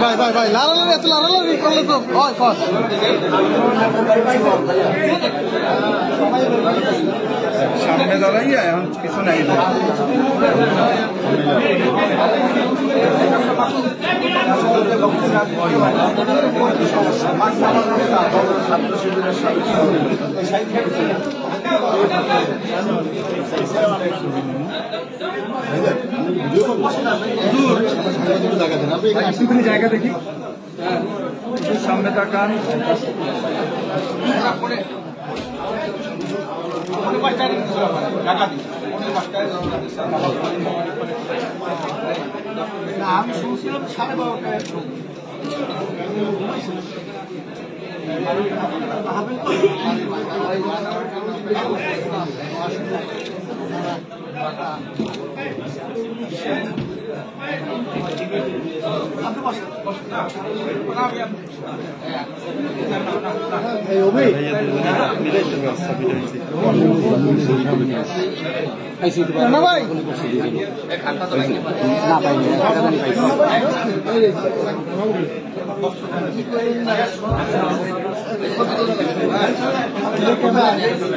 ভাই ভাই ভাই লালালি এত লালালি করলে তো হয় কর সামনে দাঁড়াই এখন পিছনে জায়গা দেখি সামনে তাকান আমি শুনছিলাম 12:30টায়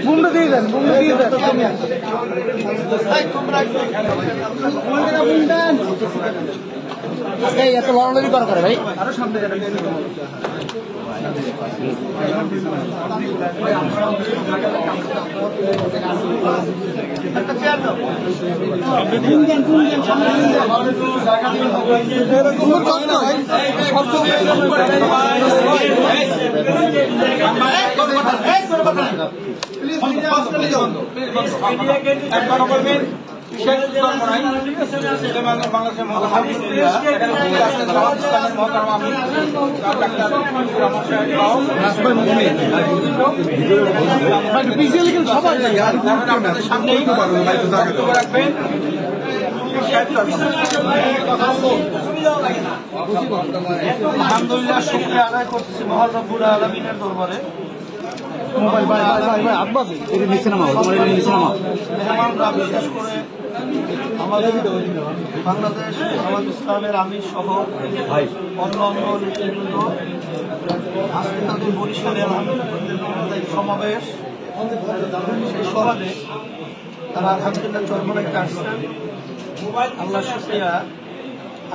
বুমটা দিয়ে দেন এত লড়ালড়ি করা করে ভাই আরো সামনে আলহামদুলিল্লাহ শুকরিয়া আদায় করতেছি মহান রব্বুল আলামিনের দরবারে। মেহমানরা বিশেষ করে আমাদের বাংলাদেশ জামাত ইসলামের আমির সহ অন্য নেতৃবৃন্দ আজকে তাদের বরিশালে আলহামদুলিল্লাহ সমাবেশ সেই সভাতে তারা আলহামদুলিল্লাহ চরমনাইতে আসছেন। আল্লাহ শুকরিয়া।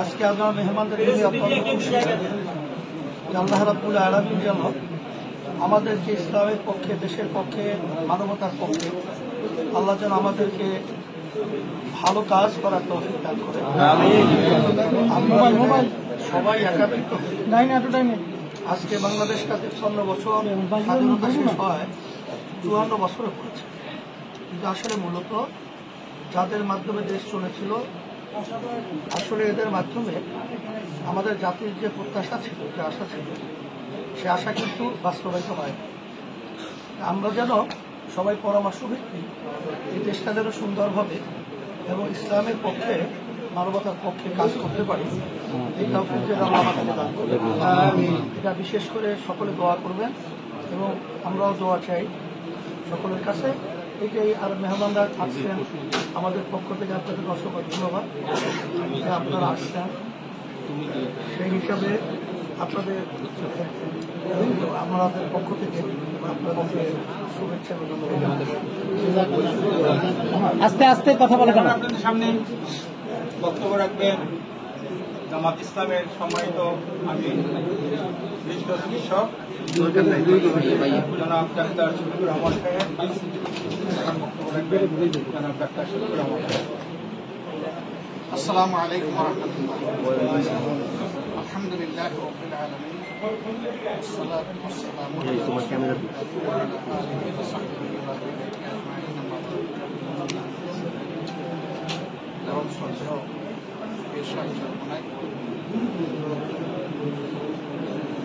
আজকে আমরা মেহমানদের অত্যন্ত খুশি আল্লাহ রাব্বুল আলামিন যেন আমাদেরকে ইসলামের পক্ষে, দেশের পক্ষে, মানবতার পক্ষে আল্লাহ যেন আমাদেরকে ভালো কাজ করার তৌফিক দান করে। আমরা সবাই একাত্রিত আজকে বাংলাদেশটা 53 বছর স্বাধীনতা শেষ হয় 54 বছরে পড়েছে, কিন্তু আসলে মূলত যাদের মাধ্যমে দেশ চলেছিল আসলে এদের মাধ্যমে আমাদের জাতির যে প্রত্যাশা ছিল, যে আশা ছিল, সে আশা কিন্তু বাস্তবায়িত হয়। আমরা যেন সবাই পরামর্শ ভিত্তি এই দেশটা যেন সুন্দরভাবে এবং ইসলামের পক্ষে, মানবতার পক্ষে কাজ করতে পারি, এই তৌফিক যেন আল্লাহ আমাদেরকে দান করেন। এটা বিশেষ করে সকলে দোয়া করবেন এবং আমরাও দোয়া চাই সকলের কাছে। এটাই। আর মেহমানরা আসছেন আমাদের পক্ষ থেকে আপনাদের অসংখ্য ধন্যবাদ যে আপনারা আসছেন। সেই হিসাবে আপনাদের আমাদের পক্ষ থেকে আপনাদেরকে শুভেচ্ছা। আস্তে আস্তে কথা বলে আপনাদের সামনে বক্তব্য রাখবেন জামাত ইসলামের সম্মানিত আমির বিশিষ্ট চিকিৎসক জনাব ডাক্তার শফিকুর রহমান সাহেব। বক্তব্য রাখবেন জনাব ডাক্তার শফিকুর রহমান সাহেব। আসসালামু আলাইকুম ওয়া রাহমাতুল্লাহ। আলহামদুলিল্লাহ রাব্বিল আলামিন। আসসালাতু ওয়াসসালামু আলা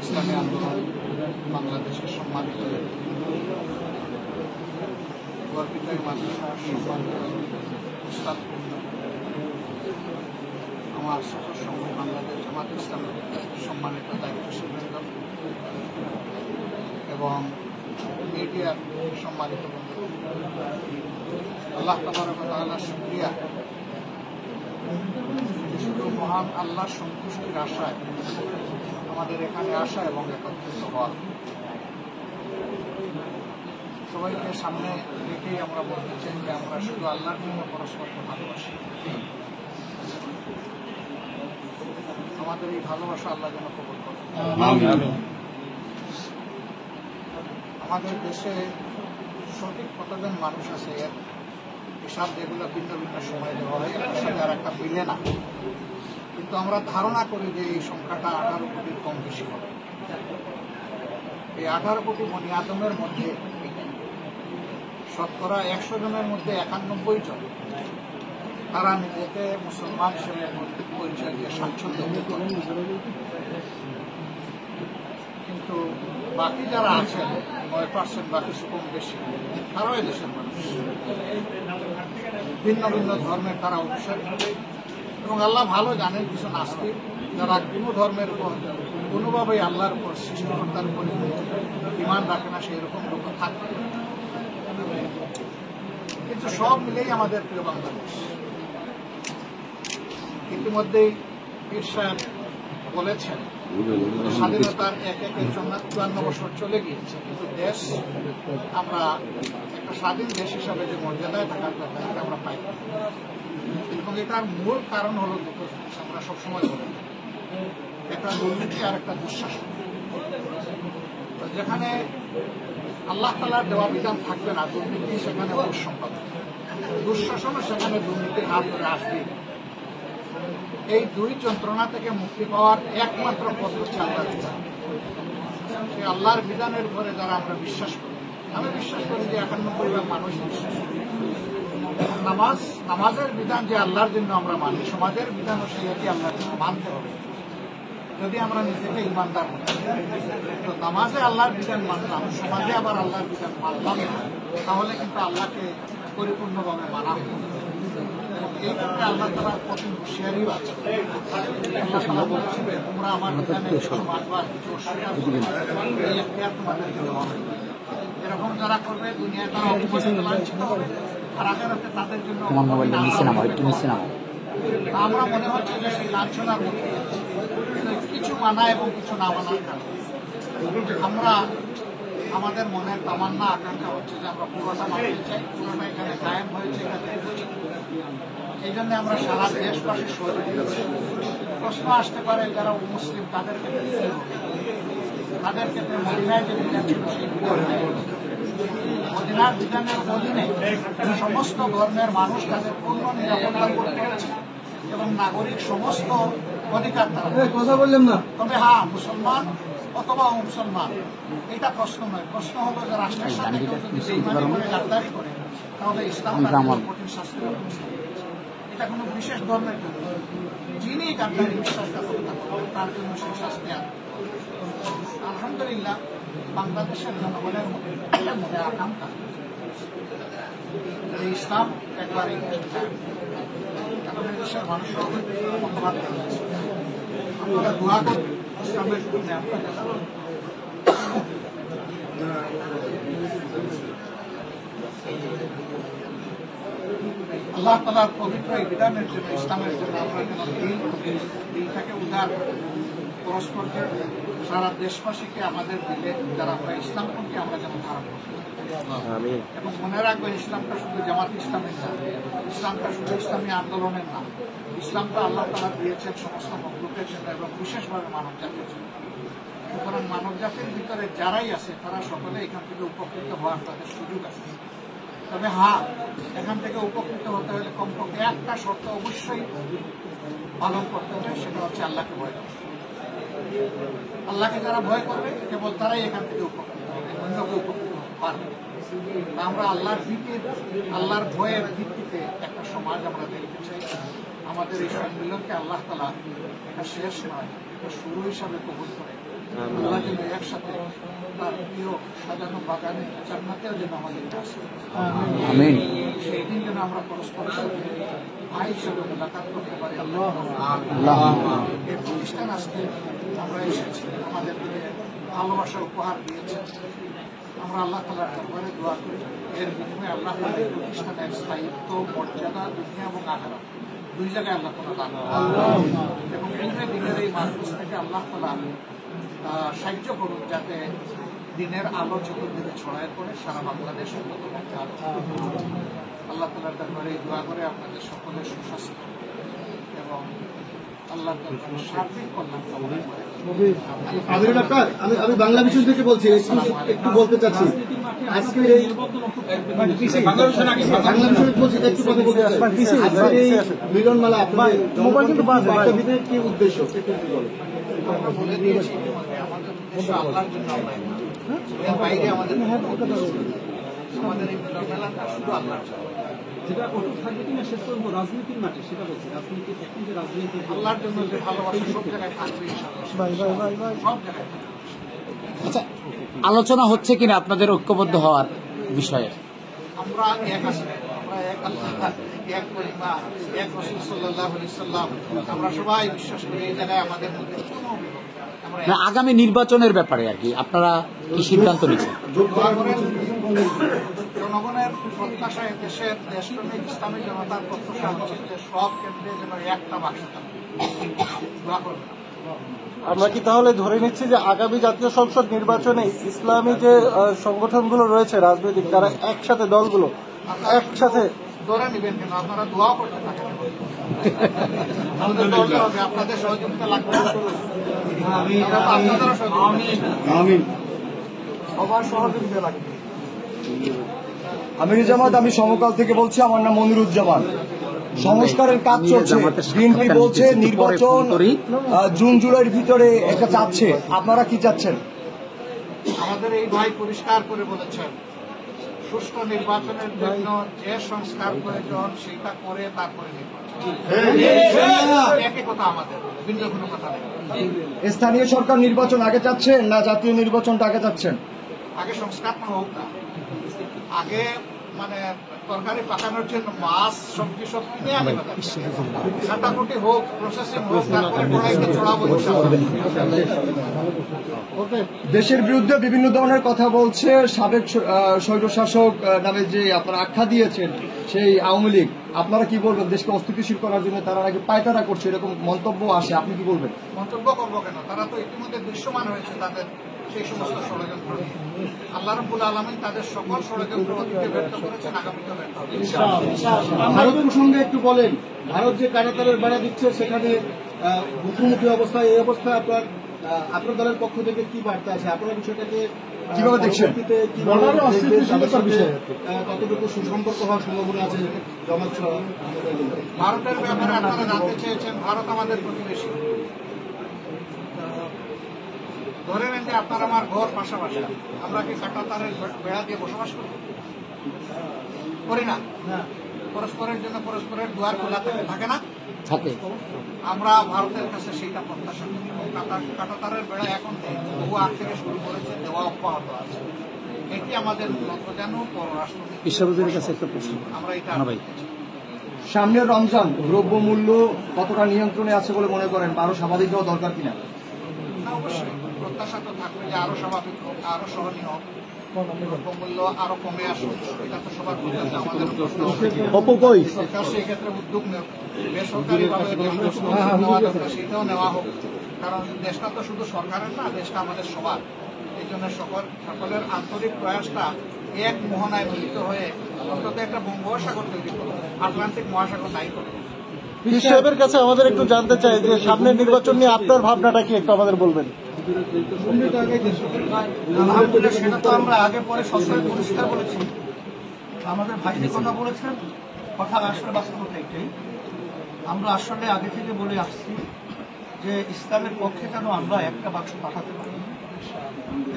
ইসলামী আন্দোলন বাংলাদেশের সম্মানিত গর্বিত আমার সফর সঙ্গ বাংলাদেশ জামাত ইসলামের সম্মানিত দায়িত্বশীল এবং মিডিয়ার সম্মানিত বন্ধু, আল্লাহ তাআলার শুকরিয়া, শুধু মহান আল্লাহর সন্তুষ্টির আশায় আমাদের এখানে আসা এবং একত্রিত হওয়া। সবাইকে সামনে রেখেই আমরা বলতে চাই যে আমরা শুধু আল্লাহর জন্য পরস্পরকে ভালোবাসি। আমাদের এই ভালোবাসা আল্লাহ যেন কবুল করেন। আমাদের দেশে সঠিক কতজন মানুষ আছে এর হিসাব যেগুলো ভিন্ন ভিন্ন সময় দেওয়া হয়, একটার সাথে আর একটা মিলে না, কিন্তু আমরা ধারণা করি যে এই সংখ্যাটা 18 কোটির কম বেশি হবে। এই 18 কোটি বনি আদমের মধ্যে শতকরা 100 জনের মধ্যে 91 জন তারা নিজেকে মুসলমান হিসেবে পরিচয় দিয়ে স্বাচ্ছন্দ্য বোধ করে, কিন্তু বাকি যারা আছেন 9% বাকি কম বেশি তারাও দেশের মানুষ, ভিন্ন ভিন্ন ধর্মের তারা অনুসারী। এবং আল্লাহ ভালো জানেন কিছু নাস্তিক যারা কোনো ধর্মের উপর কোনোভাবেই আল্লাহর উপর সৃষ্টিকর্তার উপর ঈমান রাখে না, সেই রকম লোক থাকবে। কিন্তু সব মিলেই আমাদের প্রিয় বাংলাদেশ। ইতিমধ্যেই পীর সাহেব বলেছেন স্বাধীনতার এক 54 বছর চলে গিয়েছে, কিন্তু দেশ আমরা একটা স্বাধীন দেশ হিসাবে যে মর্যাদায় থাকার দরকার এটা আমরা পাই। এবং এটার মূল কারণ হলো দুটো জিনিস আমরা সবসময় বলি, একটা দুর্নীতি আর একটা দুঃশাসন। যেখানে আল্লাহ তাআলার দেওয়া বিধান থাকবে না, দুর্নীতি সেখানে দুঃসম্পাদন, দুঃশাসনও সেখানে দুর্নীতির হাত ধরে আসবে। এই দুই যন্ত্রণা থেকে মুক্তি পাওয়ার একমাত্র পথ হচ্ছে আল্লাহর বিধান। সেই আল্লাহর বিধানের উপরে যারা আমরা বিশ্বাস করি, আমি বিশ্বাস করি যে 91% মানুষ বিশ্বাস করি। নামাজের বিধান যে আল্লাহর জন্য আমরা মানি, সমাজের বিধানও সেই একই আল্লাহর জন্য মানতে হবে যদি আমরা নিজেকে ইমানদার হই। তো নামাজে আল্লাহর বিধান মানলাম, সমাজে আবার আল্লাহর বিধান মানলাম না, তাহলে কিন্তু আল্লাহকে পরিপূর্ণভাবে মানা হবে। এই ক্ষেত্রে আল্লাহ তাআলার কঠিন হুঁশিয়ারিও আছে। আল্লাহ তাআলা বলছেন তোমরা আমার বিধানে কিছু মানবা, কিছু অস্বীকার করবে, এই এখতিয়ার তোমাদের জন্য হবে। এরকম যারা করবে দুনিয়ায় তারা অপমানিত লাঞ্ছিত হবে, আর আখিরাতে তাদের জন্য আমরা মনে হচ্ছে যে সেই লাঞ্ছনার মধ্যে কিছু মানা এবং কিছু না মানার কারণে আমরা আমাদের মনের তামান্না আকাঙ্ক্ষা হচ্ছে যে আমরা পুরোটা মানতে চাই, পুরোটা এখানে কায়েম হয়েছে, এই জন্য আমরা সারা দেশবাসী সহযোগিতা করছি। প্রশ্ন আসতে পারে যারা মুসলিম তাদের ক্ষেত্রে কি হবে, তাদের ক্ষেত্রে মদিনায় যে বিধান ছিল সেই বিধান, মদিনার বিধানের অধীনে সমস্ত ধর্মের মানুষ তাদের পূর্ণ নিরাপত্তা করতে পারছে এবং নাগরিক সমস্ত অধিকার তারা কথা বললাম না। তবে হ্যাঁ, মুসলমান অথবা মুসলমান এটা প্রশ্ন নয়, প্রশ্ন হলো যে রাষ্ট্রের সাথে কেউ যদি বেঈমানি করে গাদ্দারি করে তাহলে ইসলাম কঠিন শাস্তির ব্যবস্থা। এটা কোনো বিশেষ ধর্মের জন্য, যিনি গাদ্দারি বিশ্বাসঘাতকতা করবেন তার জন্য সেই শাস্তি আনবে। আলহামদুলিল্লাহ বাংলাদেশের জনগণের মনে আকাঙ্ক্ষা যে ইসলাম একবারে কারণ দেশের মানুষরা মতবাদ করেছে। আপনারা দোয়া করবেন ইসলামের জন্য আল্লাহ তাআলার পবিত্র এই বিধানের জন্য, ইসলামের জন্য আমরা যেন দিলটাকে উদার পরস্পরকে সারা দেশবাসীকে আমাদের দিলে যারা আমরা ইসলামকে আমরা যেন ধারণ করতে এবং মনে রাখবেন ইসলামটা শুধু জামাত ইসলামের নাম, ইসলামটা শুধু ইসলামী আন্দোলনের নাম, ইসলামটা আল্লাহ তাআলা দিয়েছেন সমস্ত মখলুকের জন্য এবং বিশেষভাবে মানব জাতির জন্য। সুতরাং মানব জাতির ভিতরে যারাই আছে তারা সকলে এখান থেকে উপকৃত হওয়ার তাদের সুযোগ আছে। তবে হ্যাঁ, এখান থেকে উপকৃত হতে হলে কমপক্ষে একটা শর্ত অবশ্যই পালন করতে হবে, সেটা হচ্ছে আল্লাহকে ভয় করা। আল্লাহকে যারা ভয় করবে কেবল তারাই এখান থেকে উপকৃত হবে, অন্যকে উপকৃত পারবে। আমরা আল্লাহর ভীতির, আল্লাহর ভয়ের ভিত্তিতে একটা সমাজ আমরা দেখতে চাই। আমাদের এই সম্মিলনকে আল্লাহ তাআলা এটা শেষ নয়, এটা শুরু হিসাবে কবুল করে আল্লাহ যেন একসাথে তার প্রিয় সাজানো বাগানে জান্নাতেও যেন আমাদেরকে আসে। আমিন। সেই দিন যেন আমরা পরস্পরের সাথে ভাই হিসেবে মুলাকাত করতে পারি। আল্লাহ এই প্রতিষ্ঠান আজকে আমরা এসেছি, আমাদেরকে ভালোবাসা উপহার দিয়েছেন। আমরা আল্লাহ তাআলার দরবারে দোয়া করি এর বিনিময়ে আল্লাহ তাআলা এই প্রতিষ্ঠানের স্থায়িত্ব, মর্যাদা দুনিয়া এবং আখিরাত দুই জায়গায় আল্লাহ তাআলা দান করেন এবং ইলমে দ্বীনের এই মার্কেজ থেকে আল্লাহ তাআলা সাহায্য করুন যাতে দিনের আলো চতুর্দিকে ছড়ায় পড়ে সারা বাংলাদেশ উন্নত পথে আলোচনা। আল্লাহ তাআলার দরবারে দোয়া করে আপনাদের সকলের সুস্বাস্থ্য এবং আল্লাহ তাআলার সার্বিক কল্যাণ কামনা করে। আমি বাংলা বিষয় থেকে বলছি, একটু বলতে চাচ্ছি আজকের এই বাংলা বিষয় বলছি, একটু কথা বলতে চাচ্ছি। আজকের এই মিলনমেলা আপনাদের বার্তাবিদের কি উদ্দেশ্য? আমরা বলে দিয়েছি ইতিমধ্যে আমাদের উদ্দেশ্য আল্লাহর জন্য আমরা এর বাইরে আমাদের আমাদের এই মিলনমেলাটা শুধু আল্লাহর জন্য। যেটা অটুট থাকবে কিনা শেষ পর্যন্ত রাজনীতির মাঠে, সেটা বলছি রাজনীতি এখন যে রাজনীতি আল্লাহর জন্য যে ভালোবাসা সব জায়গায় থাকবে ইনশাআল্লাহ, সব জায়গায় থাকবে। আচ্ছা, আলোচনা হচ্ছে কিনা আপনাদের ঐক্যবদ্ধ হওয়ার বিষয়ে? আমরা এক আছি, আমরা এক আল্লাহ, এক পরিবার, এক রাসূল সাল্লাল্লাহু আলাইহি সাল্লাম, আমরা সবাই বিশ্বাস করি এই জায়গায় আমাদের মধ্যে কোনো আমরা না, আগামী নির্বাচনের ব্যাপারে আর কি আপনারা কি সিদ্ধান্ত নিচ্ছেন? জনগণের প্রত্যাশা, দেশের দেশপ্রেমিক ইসলামী জনতার প্রত্যাশা হচ্ছে যে সব কেন্দ্রে যেন একটা বাক্স থাকে। দোয়া করবেন। আমরা কি তাহলে ধরে নিচ্ছি যে আগামী জাতীয় সংসদ নির্বাচনে ইসলামী যে সংগঠনগুলো রয়েছে রাজনৈতিক, তারা একসাথে দলগুলো একসাথে ধরে নেবেন কেন? আপনারা দোয়াও করতে থাকেন। আমাদের দলটা হবে, আপনাদের সহযোগিতা লাগবে। আপনাদেরও সহযোগিতা, সবার সহযোগিতা লাগবে। আমির জামাত, আমি সমকাল থেকে বলছি, আমার নাম মনিরুজ্জামান। সংস্কারের কাজ চলছে, বিএনপি বলছে নির্বাচন জুন জুলাইয়ের ভিতরে এটা চাচ্ছে, আপনারা কি চাচ্ছেন? আমাদের এই ভাই পরিষ্কার করে বলেছেন সুষ্ঠু নির্বাচনের জন্য যে সংস্কার প্রয়োজন সেটা করে তারপরে নির্বাচন। একই কথা আমাদের, ভিন্ন কোনো কথা নেই। স্থানীয় সরকার নির্বাচন আগে চাচ্ছেন না জাতীয় নির্বাচনটা আগে চাচ্ছেন? আগে সংস্কারটা হোক না, আগে মানে তরকারি পাকানোর জন্য মাছ সবজি সব কিনে আনে, কাটাকুটি হোক, প্রসেসিং হোক, তারপরে কড়াইতে চড়াবো। দেশের বিরুদ্ধে বিভিন্ন ধরনের কথা বলছে সাবেক স্বৈরশাসক নামে যে আপনারা আখ্যা দিয়েছেন সেই আওয়ামী লীগ, আপনারা কি বলবেন? দেশকে অস্থিতিশীল করার জন্য তারা নাকি পায়তারা করছে, এরকম মন্তব্য আসে, আপনি কি বলবেন? মন্তব্য করবো কেন? তারা তো ইতিমধ্যে দৃশ্যমান হয়েছে তাদের সেই সমস্ত ষড়যন্ত্র নিয়ে। আল্লাহ রাব্বুল আলামিন তাদের সকল ষড়যন্ত্র অতীতে ব্যর্থ করেছেন, আগামীতেও ব্যর্থ করবেন। ভারত প্রসঙ্গে একটু বলেন। ভারত যে কাঁটাতারের বেড়া দিচ্ছে, সেখানে মুখোমুখি অবস্থায়, এই অবস্থায় আপনার দলের পক্ষ থেকে কি বার্তা আছে? আপনারা বিষয়টাকে কিভাবে দেখছেন? কতটুকু সুসম্পর্ক হওয়ার সম্ভাবনা আছে জামাত সহ? ভারতের ব্যাপারে আপনারা জানতে চেয়েছেন। ভারত আমাদের প্রতিবেশী। ধরে নেন যে আপনার আমার ঘর পাশাপাশি, আমরা কি কাঁটাতারের বেড়া দিয়ে বসবাস করি না? পরস্পরের জন্য পরস্পরের দুয়ার খোলা থাকে না? থাকে। আমরা ভারতের কাছে সেইটা প্রত্যাশা করি। কাঁটাতারের বেড়া এখন বহু আগ থেকে শুরু করেছে, দেওয়া অব্যাহত আছে। এটি আমাদের মূলত যেন পররাষ্ট্রের কাছে একটা প্রশ্ন, আমরা এটা সামনের রমজান, দ্রব্যমূল্য কতটা নিয়ন্ত্রণে আছে বলে মনে করেন? আরো স্বাভাবিক হওয়া দরকার কিনা? অবশ্যই প্রত্যাশা তো থাকবে যে আরো স্বাভাবিক হোক, আরো সহনীয় হোক, দ্রব্যমূল্য আরো কমে আসুক। এটা তো সবার প্রত্যাশা, আমাদের সরকার সেই ক্ষেত্রে উদ্যোগ নেব, বেসরকারি ভাবে নেওয়া দরকার সেটাও নেওয়া হোক। কারণ দেশটা তো শুধু সরকারের না, দেশটা আমাদের সবার। এই জন্য সকলের আন্তরিক প্রয়াসটা এক মোহনায় মিলিত হয়ে অন্তত একটা বঙ্গোপসাগর তৈরি করবো, আটলান্টিক মহাসাগর নাই করবো। পীর সাহেবের কাছে আমাদের একটু জানতে চাই যে সামনের নির্বাচন নিয়ে আপনার ভাবনাটা কি, একটু আমাদের বলবেন। আলহামদুলিল্লাহ, সেটা তো আমরা আগে পরে সবসময় পরিষ্কার বলেছি। আমাদের ভাই যে কথা বলেছেন, কথা আসলে বাস্তবতা এটাই। আমরা আসলে আগে থেকে বলে আসছি যে ইসলামের পক্ষে যেন আমরা একটা বাক্স পাঠাতে পারি।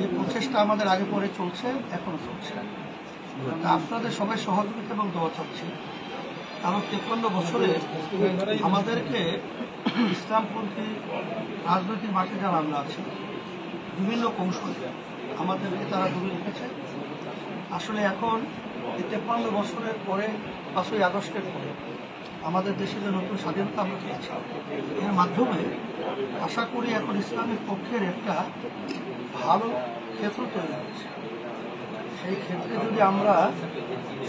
এই প্রচেষ্টা আমাদের আগে পরে চলছে, এখনো চলছে। আপনাদের সবাই সহযোগিতা এবং দোয়া চাচ্ছি। কারণ 53 বছরে আমাদেরকে ইসলামপন্থী রাজনৈতিক মাঠে যারা আমরা আছি, বিভিন্ন কৌশলে আমাদেরকে তারা দূরে রেখেছে। আসলে এখন এই 53 বছরের পরে 5ই আগস্টের পরে আমাদের দেশে যে নতুন স্বাধীনতা আমরা পেয়েছি, এর মাধ্যমে আশা করি এখন ইসলামের পক্ষের একটা ভালো ক্ষেত্র তৈরি হচ্ছে। সেই ক্ষেত্রে যদি আমরা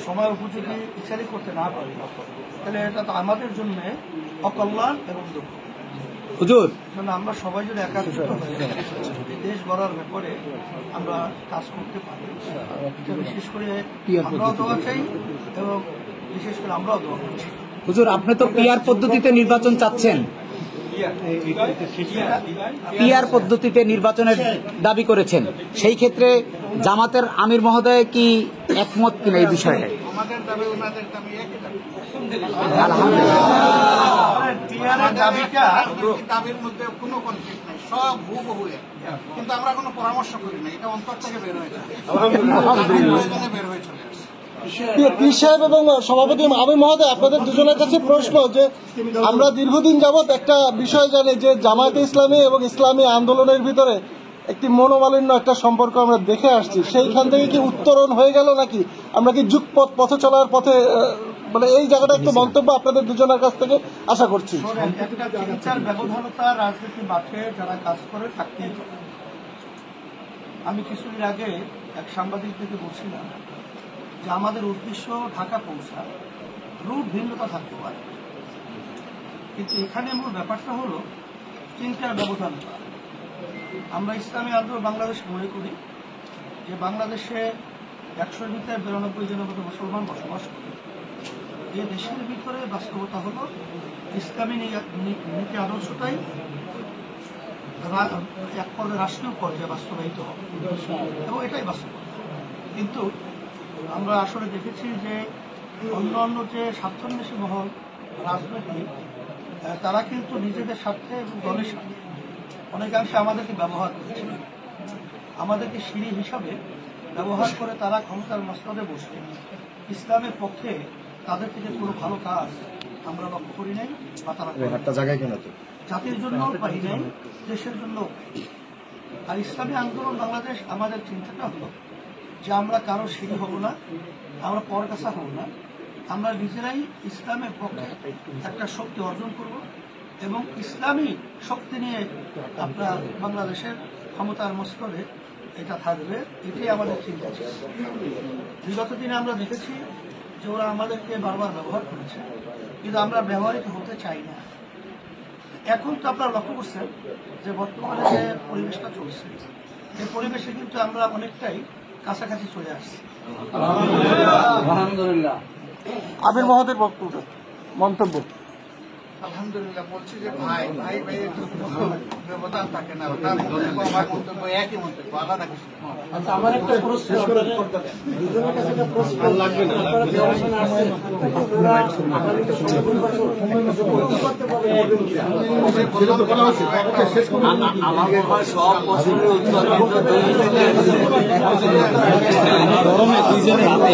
সময় উপযোগী বিচারই করতে না পারি তাহলে এটা তো আমাদের জন্য অকল্যাণ এবং দুঃখ। হুজুর, আমরা সবাই যদি একাত্রিত হয়ে দেশ গড়ার ব্যাপারে আমরা কাজ করতে পারি, বিশেষ করে আমরাও দোয়া চাই এবং বিশেষ করে আমরাও দোয়া করি। হুজুর, আপনি তো পিআর পদ্ধতিতে নির্বাচন চাচ্ছেন, পিআর পদ্ধতিতে নির্বাচনের দাবি করেছেন, সেই ক্ষেত্রে জামাতের আমির মহোদয় কি একমত কিনা এই বিষয়ে? আমাদের দাবি ওনাদের দাবি একই দাবি। দাবির মধ্যে কোনো কনফ্লিক্ট নাই, সব হুবহু এক। কিন্তু আমরা কোনো পরামর্শ করি না, এটা অন্তর থেকে বের হয়েছে, বের হয়ে চলে আসছে। পীর সাহেব এবং সভাপতি আমির মহোদয়, আপনাদের দুজনের কাছে প্রশ্ন যে আমরা দীর্ঘদিন যাবৎ একটা বিষয় জানি যে জামায়াতে ইসলামী এবং ইসলামী আন্দোলনের ভিতরে একটি মনোমালিন্য একটা সম্পর্ক আমরা দেখে আসছি, সেইখান থেকে কি উত্তরণ হয়ে গেল নাকি আমরা কি যুগপথ পথে চলার পথে, মানে এই জায়গাটা একটু মন্তব্য আপনাদের দুজনের কাছ থেকে আশা করছি। একটা চিন্তার ব্যবধানতা রাজনীতি মাঠে যারা কাজ করে থাকতেই পারে। আমি কিছুদিন আগে এক সাংবাদিক থেকে বলছিলাম যে আমাদের উদ্দেশ্য ঢাকা পৌঁছা, রুট ভিন্নতা থাকতে পারে, কিন্তু এখানে মূল ব্যাপারটা হলো চিন্তার ব্যবধানতা। আমরা ইসলামী আন্দোলন বাংলাদেশ মনে করি যে বাংলাদেশে 100-র ভিতরে 92 জনের মতো মুসলমান বসবাস করে। এই দেশের ভিতরে বাস্তবতা হলো ইসলামী নীতি আদর্শটাই এক পর্যায়ে রাষ্ট্রীয় পর্যায়ে বাস্তবায়িত হবে এবং এটাই বাস্তবতা। কিন্তু আমরা আসলে দেখেছি যে অন্যান্য যে স্বার্থান্বেষী মহল রাজনীতি, তারা কিন্তু নিজেদের স্বার্থে এবং দলের স্বার্থে অনেকাংশে আমাদেরকে ব্যবহার করেছে, আমাদেরকে সিঁড়ি হিসাবে ব্যবহার করে তারা ক্ষমতার মস্তদে বসে ইসলামের পক্ষে তাদের থেকে কোনো ভালো কাজ আমরা লক্ষ্য করি নাই বা তারা জাতির জন্য পাই নাই, দেশের জন্য। আর ইসলামী আন্দোলন বাংলাদেশ আমাদের চিন্তাটা হলো যে আমরা কারো সিঁড়ি হব না, আমরা পরকাছা হব না, আমরা নিজেরাই ইসলামের পক্ষে একটা শক্তি অর্জন করব এবং ইসলামী শক্তি নিয়ে আপনার বাংলাদেশের ক্ষমতার মস্তরে এটা থাকবে, এটাই আমাদের চিন্তা ছিল। বিগত দিনে আমরা দেখেছি যে ওরা আমাদেরকে বারবার ব্যবহার করেছে, কিন্তু আমরা ব্যবহৃত হতে চাই না। এখন তো আপনারা লক্ষ্য করছেন যে বর্তমানে যে পরিবেশটা চলছে, এই পরিবেশে কিন্তু আমরা অনেকটাই কাছাকাছি চলে আসছি। আলহামদুলিল্লাহ। আমির মহোদয়ের বক্তব্য, মন্তব্য। আলহামদুলিল্লাহ বলছি যে ভাই ভাই ভাইয়ের ব্যবধান থাকে না, তার মন্তব্য আমার মন্তব্য একই মন্তব্য, আলাদা কিছু। আচ্ছা, আমার একটা প্রশ্ন, দুজনের কাছে একটা প্রশ্ন লাগবে না, সব প্রশ্নের উত্তর গরমে দুইজনের হাতে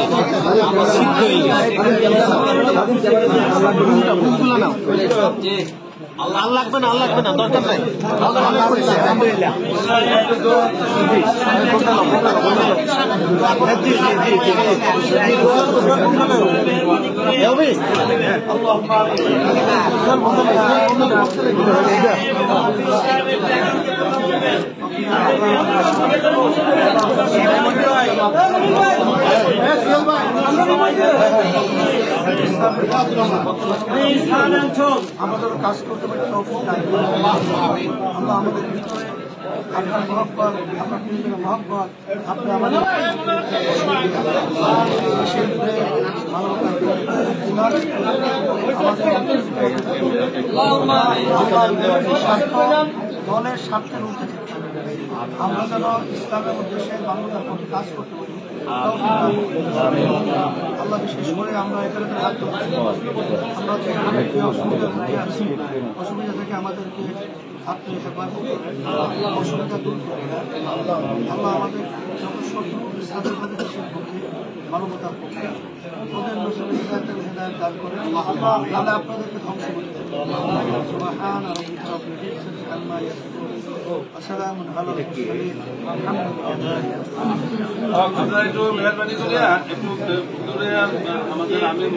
সিদ্ধ হয়ে গেছে। আল্লাহ লাগবে না, আল্লাহ লাগবে না, দরকার নাই। আলহামদুলিল্লাহ। আমাদের কাজ করতে পারি, আমরা আমাদের ভিতরে আপনার মহব্বত, আপনার প্রিয়জনের মহব্বত, আপনি আমাদের দলের স্বার্থের ঊর্ধ্বে থাকতে হবে। আমরা যেন ইসলামের উদ্দেশ্যে বাংলার পথে কাজ করতে পারি। আল্লাহ বিশেষ করে আমরা এখানে আমরা যেখানে অসুবিধার মধ্যে আছি, অসুবিধা থেকে আমাদেরকে আপনি হেফাজত করেন, অসুবিধা দূর করেন। আল্লাহ আমাদের যত শত্রু স্বাধীনতা দেশের পক্ষে, মানবতার পক্ষে, ওদের নসলের হেদায়ত দান করেন। আল্লাহ আপনাদেরকে ধ্বংস করে দেন। সুবহান রাব্বিকা রাব্বিল ইজ্জাতি আম্মা ইয়াসিফুন ওয়া সালামুন আলাল মুরসালিন আলহামদুলিল্লাহ। আপনারা একটু মেহরবানি করে একটু দূরে আমাদের আমির